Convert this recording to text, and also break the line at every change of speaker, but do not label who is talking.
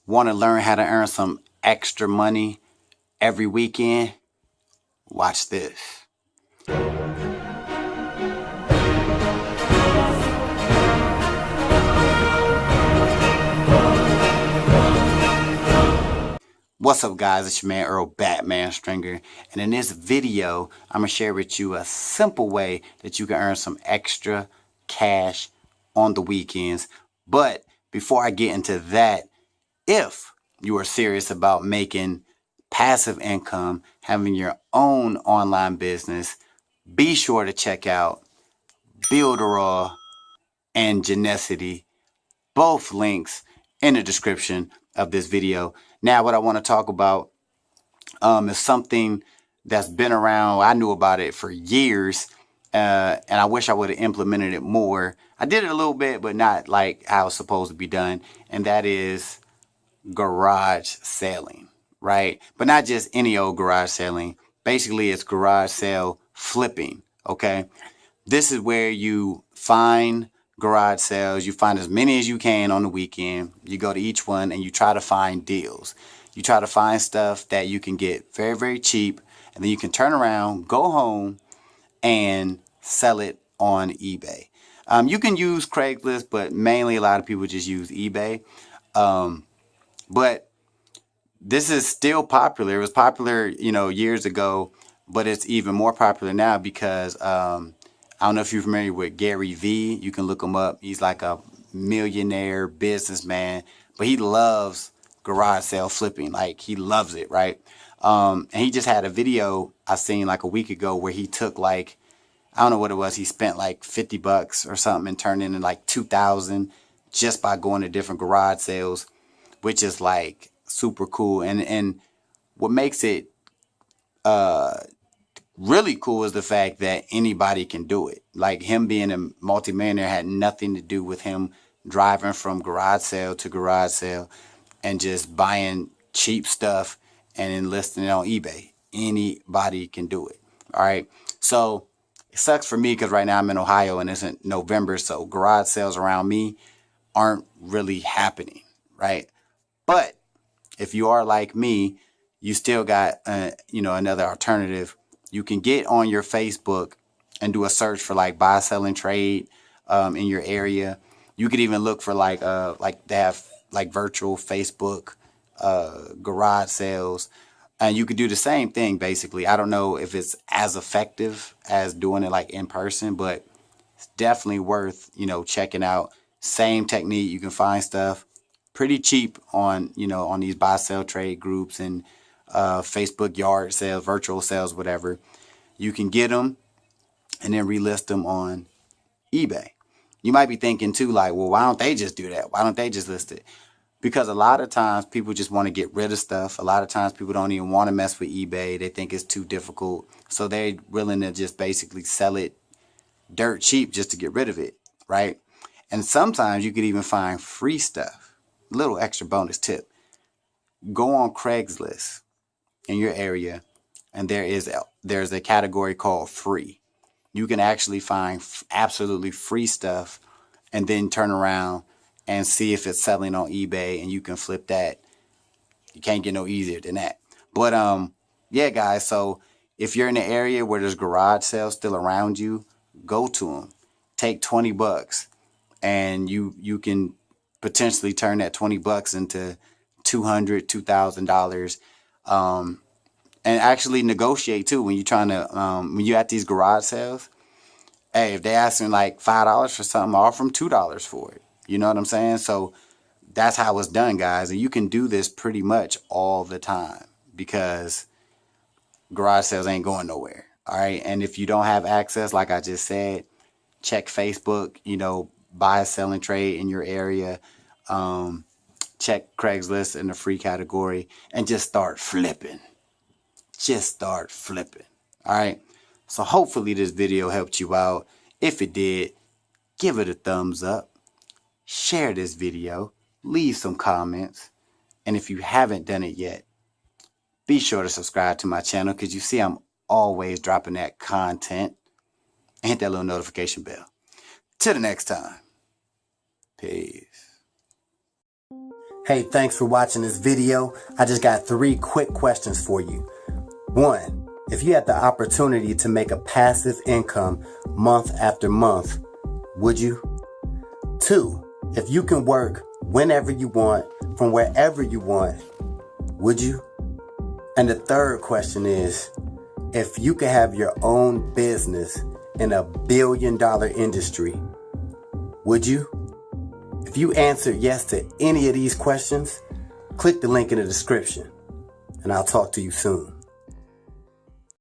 Want to learn how to earn some extra money every weekend? Watch this. What's up, guys? It's your man Earl Batman Stringer, and in this video I'm going to share with you a simple way that you can earn some extra cash on the weekends. But before I get into that, if you are serious about making passive income, having your own online business, be sure to check out Builderall and Genesity, both links in the description of this video. Now, what I want to talk about is something that's been around. I knew about it for years, and I wish I would have implemented it more. I did it a little bit, but not like how it's supposed to be done, and that is garage selling, right? But not just any old garage selling. Basically, it's garage sale flipping, okay? This is where you find garage sales. You find as many as you can on the weekend. You go to each one and you try to find deals. You try to find stuff that you can get very, very cheap, and then you can turn around, go home, and sell it on eBay. You can use Craigslist, but mainly a lot of people just use eBay. But this is still popular. It was popular, years ago, but it's even more popular now because I don't know if you're familiar with GaryVee. You can look him up. He's like a millionaire businessman, but he loves garage sale flipping. Like, he loves it, right? And he just had a video I seen like a week ago where he took like, I don't know what it was. He spent like $50 or something and turned in like 2,000 just by going to different garage sales, which is like super cool. And what makes it really cool is the fact that anybody can do it. Like, him being a multimillionaire had nothing to do with him driving from garage sale to garage sale and just buying cheap stuff and enlisting it on eBay. Anybody can do it. All right. So it sucks for me because right now I'm in Ohio and it's in November. So garage sales around me aren't really happening. Right. But if you are like me, you still got, another alternative. You can get on your Facebook and do a search for like buy, sell, and trade in your area. You could even look for like they have like virtual Facebook garage sales, and you could do the same thing basically. I don't know if it's as effective as doing it like in person, but it's definitely worth checking out. Same technique. You can find stuff pretty cheap on on these buy, sell, trade groups and Facebook yard sales, virtual sales, whatever. You can get them and then relist them on eBay. You might be thinking too, like, well, why don't they just do that? Why don't they just list it? Because a lot of times people just want to get rid of stuff. A lot of times people don't even want to mess with eBay. They think it's too difficult. So they're willing to just basically sell it dirt cheap just to get rid of it, right? And sometimes you could even find free stuff. Little extra bonus tip. Go on Craigslist in your area, and there's a category called free. You can actually find absolutely free stuff and then turn around and see if it's selling on eBay, and you can flip that. You can't get no easier than that. But yeah, guys, so if you're in an area where there's garage sales still around you, go to them. Take $20 and you can potentially turn that $20 into $200, $2,000. And actually negotiate too when you're trying to when you're at these garage sales. Hey, if they asking like $5 for something, offer them $2 for it. You know what I'm saying? So that's how it's done, guys. And you can do this pretty much all the time because garage sales ain't going nowhere. All right. And if you don't have access, like I just said, check Facebook, buy, sell, and trade in your area. Check Craigslist in the free category and just start flipping. Just start flipping. All right. So hopefully this video helped you out. If it did, give it a thumbs up. Share this video. Leave some comments. And if you haven't done it yet, be sure to subscribe to my channel because you see I'm always dropping that content. And hit that little notification bell. Till the next time. Peace.
Hey, thanks for watching this video. I just got 3 quick questions for you. 1, if you had the opportunity to make a passive income month after month, would you? 2, if you can work whenever you want, from wherever you want, would you? And the 3rd question is, if you could have your own business in a billion-dollar industry, would you? If you answered yes to any of these questions, click the link in the description, and I'll talk to you soon.